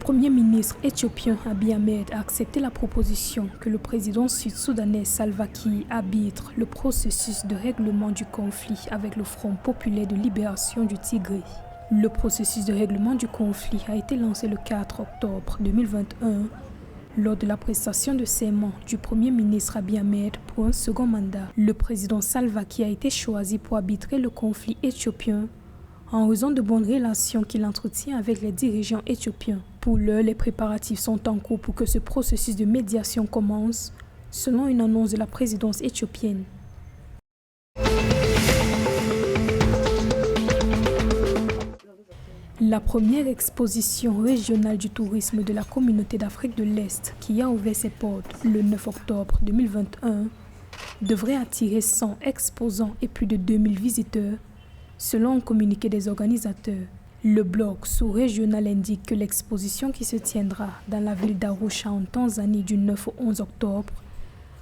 Premier ministre éthiopien Abiy Ahmed a accepté la proposition que le président sud-soudanais Salva Kiir arbitre le processus de règlement du conflit avec le Front populaire de libération du Tigré. Le processus de règlement du conflit a été lancé le 4 octobre 2021 lors de la prestation de serment du Premier ministre Abiy Ahmed pour un second mandat. Le président Salva Kiir a été choisi pour arbitrer le conflit éthiopien en raison de bonnes relations qu'il entretient avec les dirigeants éthiopiens. Pour l'heure, les préparatifs sont en cours pour que ce processus de médiation commence, selon une annonce de la présidence éthiopienne. La première exposition régionale du tourisme de la Communauté d'Afrique de l'Est, qui a ouvert ses portes le 9 octobre 2021, devrait attirer 100 exposants et plus de 2000 visiteurs, selon un communiqué des organisateurs. Le blog sous-régional indique que l'exposition qui se tiendra dans la ville d'Arusha en Tanzanie du 9 au 11 octobre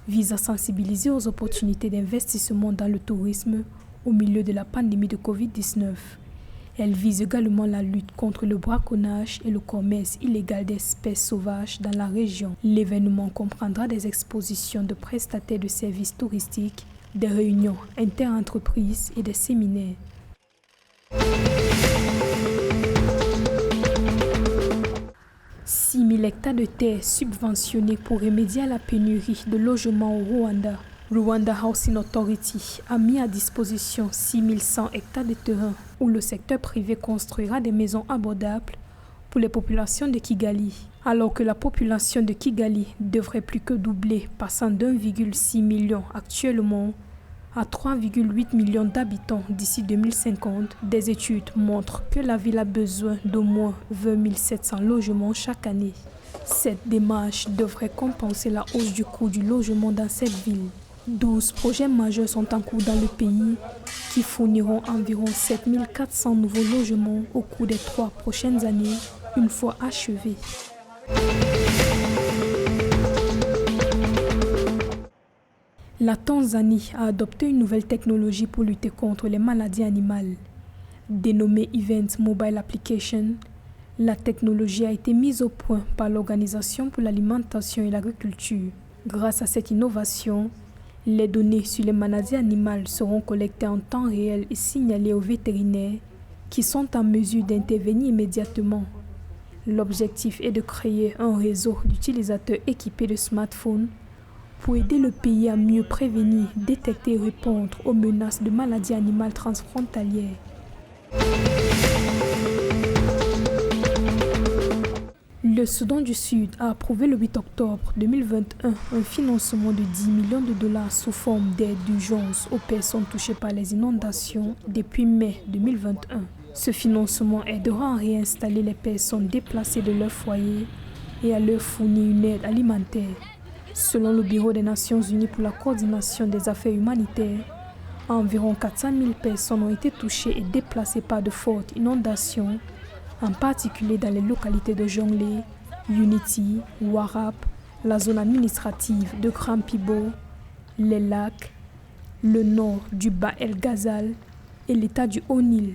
vise à sensibiliser aux opportunités d'investissement dans le tourisme au milieu de la pandémie de Covid-19. Elle vise également la lutte contre le braconnage et le commerce illégal d'espèces sauvages dans la région. L'événement comprendra des expositions de prestataires de services touristiques, des réunions interentreprises et des séminaires. 6 000 hectares de terre subventionnés pour remédier à la pénurie de logements au Rwanda. Rwanda Housing Authority a mis à disposition 6 100 hectares de terrain où le secteur privé construira des maisons abordables pour les populations de Kigali. Alors que la population de Kigali devrait plus que doubler, passant d'1,6 million actuellement à 3,8 millions d'habitants d'ici 2050, des études montrent que la ville a besoin d'au moins 20 700 logements chaque année. Cette démarche devrait compenser la hausse du coût du logement dans cette ville. 12 projets majeurs sont en cours dans le pays qui fourniront environ 7 400 nouveaux logements au cours des 3 prochaines années, une fois achevés. La Tanzanie a adopté une nouvelle technologie pour lutter contre les maladies animales. Dénommée Event Mobile Application, la technologie a été mise au point par l'Organisation pour l'alimentation et l'agriculture. Grâce à cette innovation, les données sur les maladies animales seront collectées en temps réel et signalées aux vétérinaires qui sont en mesure d'intervenir immédiatement. L'objectif est de créer un réseau d'utilisateurs équipés de smartphones pour aider le pays à mieux prévenir, détecter et répondre aux menaces de maladies animales transfrontalières. Le Soudan du Sud a approuvé le 8 octobre 2021 un financement de 10 millions de dollars sous forme d'aide d'urgence aux personnes touchées par les inondations depuis mai 2021. Ce financement aidera à réinstaller les personnes déplacées de leur foyer et à leur fournir une aide alimentaire. Selon le Bureau des Nations Unies pour la coordination des affaires humanitaires, environ 400 000 personnes ont été touchées et déplacées par de fortes inondations, en particulier dans les localités de Jonglei, Unity, Warrap, la zone administrative de Grand Pibo, les lacs, le nord du Bas El Ghazal et l'état du Haut-Nil.